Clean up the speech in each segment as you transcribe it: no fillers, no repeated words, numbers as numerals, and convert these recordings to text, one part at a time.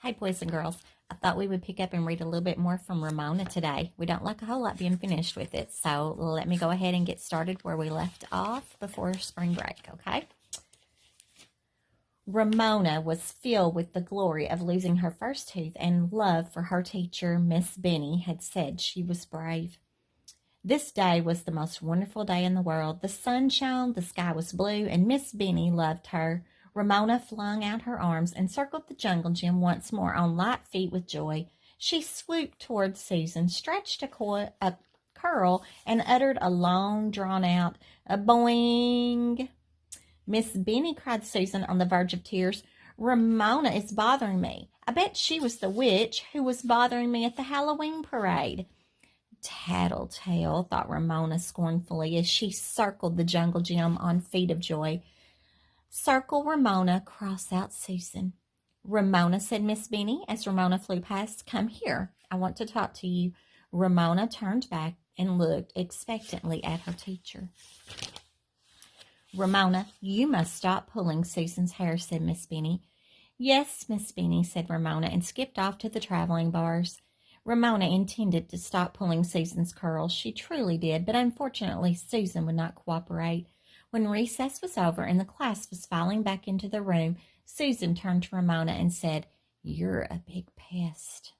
Hey, boys and girls. I thought we would pick up and read a little bit more from Ramona today. We don't like a whole lot being finished with it, so let me go ahead and get started where we left off before spring break, okay? Ramona was filled with the glory of losing her first tooth, and love for her teacher, Miss Benny, had said she was brave. This day was the most wonderful day in the world. The sun shone, the sky was blue, and Miss Benny loved her. Ramona flung out her arms and circled the jungle gym once more on light feet with joy. She swooped toward Susan, stretched a curl, and uttered a long, drawn-out boing. Miss Benny, cried Susan on the verge of tears, Ramona is bothering me. I bet she was the witch who was bothering me at the Halloween parade. Tattletale, thought Ramona scornfully as she circled the jungle gym on feet of joy. Circle Ramona, cross out Susan. Ramona, said Miss Benny as Ramona flew past, come here. I want to talk to you. Ramona turned back and looked expectantly at her teacher. Ramona, you must stop pulling Susan's hair, said Miss Benny. Yes, Miss Benny, said Ramona, and skipped off to the traveling bars. Ramona intended to stop pulling Susan's curls. She truly did, but unfortunately Susan would not cooperate. When recess was over and the class was filing back into the room, Susan turned to Ramona and said, You're a big pest.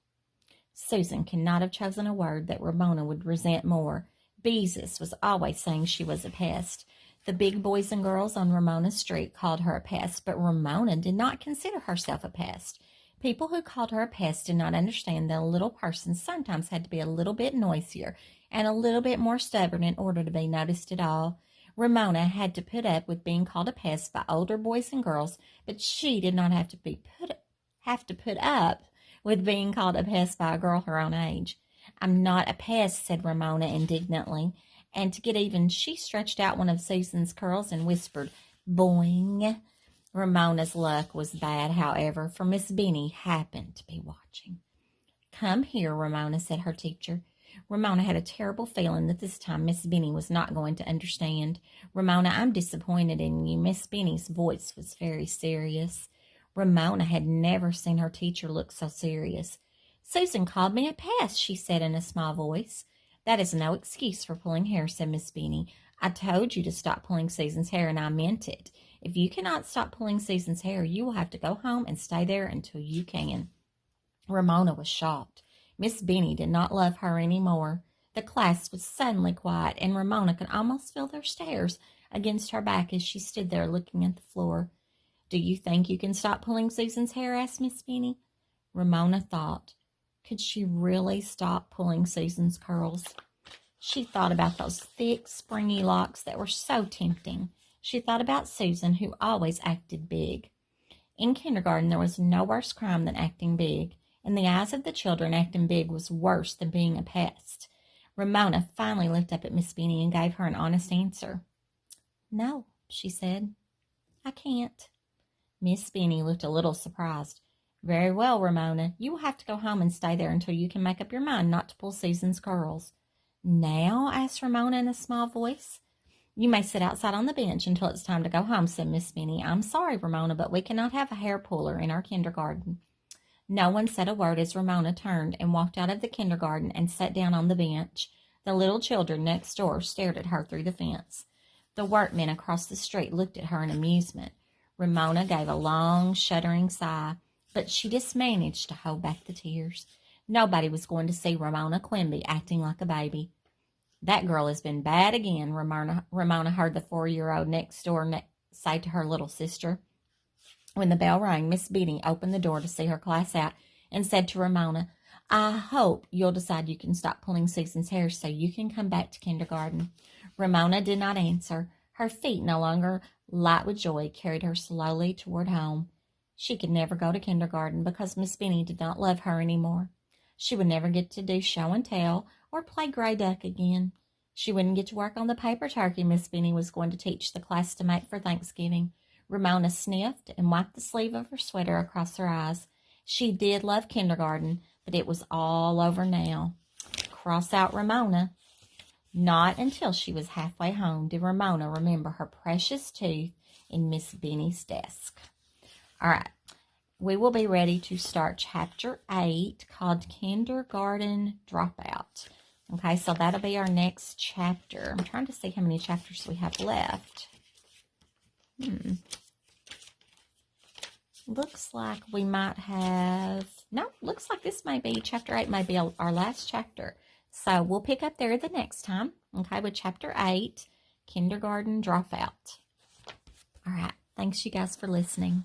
Susan could not have chosen a word that Ramona would resent more. Beezus was always saying she was a pest. The big boys and girls on Ramona's street called her a pest, but Ramona did not consider herself a pest. People who called her a pest did not understand that a little person sometimes had to be a little bit noisier and a little bit more stubborn in order to be noticed at all. Ramona had to put up with being called a pest by older boys and girls, but she did not have to put up with being called a pest by a girl her own age. I'm not a pest, said Ramona indignantly, and to get even, she stretched out one of Susan's curls and whispered, Boing. Ramona's luck was bad, however, for Miss Benny happened to be watching. Come here, Ramona, said her teacher. Ramona had a terrible feeling that this time Miss Benny was not going to understand. Ramona, I'm disappointed in you. Miss Benny's voice was very serious. Ramona had never seen her teacher look so serious. Susan called me a pest, she said in a small voice. That is no excuse for pulling hair, said Miss Benny. I told you to stop pulling Susan's hair, and I meant it. If you cannot stop pulling Susan's hair, you will have to go home and stay there until you can. Ramona was shocked. Miss Benny did not love her any more. The class was suddenly quiet, and Ramona could almost feel their stares against her back as she stood there looking at the floor. Do you think you can stop pulling Susan's hair? Asked Miss Benny. Ramona thought, could she really stop pulling Susan's curls? She thought about those thick, springy locks that were so tempting. She thought about Susan, who always acted big. In kindergarten, there was no worse crime than acting big. In the eyes of the children, acting big was worse than being a pest. Ramona finally looked up at Miss Benny and gave her an honest answer. No, she said. I can't. Miss Benny looked a little surprised. Very well, Ramona. You will have to go home and stay there until you can make up your mind not to pull Susan's curls. Now? Asked Ramona in a small voice. You may sit outside on the bench until it's time to go home, said Miss Benny. I'm sorry, Ramona, but we cannot have a hair puller in our kindergarten. No one said a word as Ramona turned and walked out of the kindergarten and sat down on the bench. The little children next door stared at her through the fence. The workmen across the street looked at her in amusement. Ramona gave a long, shuddering sigh, but she just managed to hold back the tears. Nobody was going to see Ramona Quimby acting like a baby. That girl has been bad again, Ramona heard the 4-year-old next door say to her little sister. When the bell rang, Miss Benny opened the door to see her class out and said to Ramona, I hope you'll decide you can stop pulling Susan's hair so you can come back to kindergarten. Ramona did not answer. Her feet, no longer light with joy, carried her slowly toward home. She could never go to kindergarten because Miss Benny did not love her any more. She would never get to do show and tell or play gray duck again. She wouldn't get to work on the paper turkey Miss Benny was going to teach the class to make for Thanksgiving. Ramona sniffed and wiped the sleeve of her sweater across her eyes. She did love kindergarten, but it was all over now. Cross out Ramona. Not until she was halfway home did Ramona remember her precious tooth in Miss Benny's desk. All right. we will be ready to start Chapter 8 called Kindergarten Dropout. Okay, so that'll be our next chapter. I'm trying to see how many chapters we have left. Looks like we might have... No, looks like this may be, Chapter 8 may be our last chapter. So we'll pick up there the next time, okay, with Chapter 8, Kindergarten Dropout. All right, thanks you guys for listening.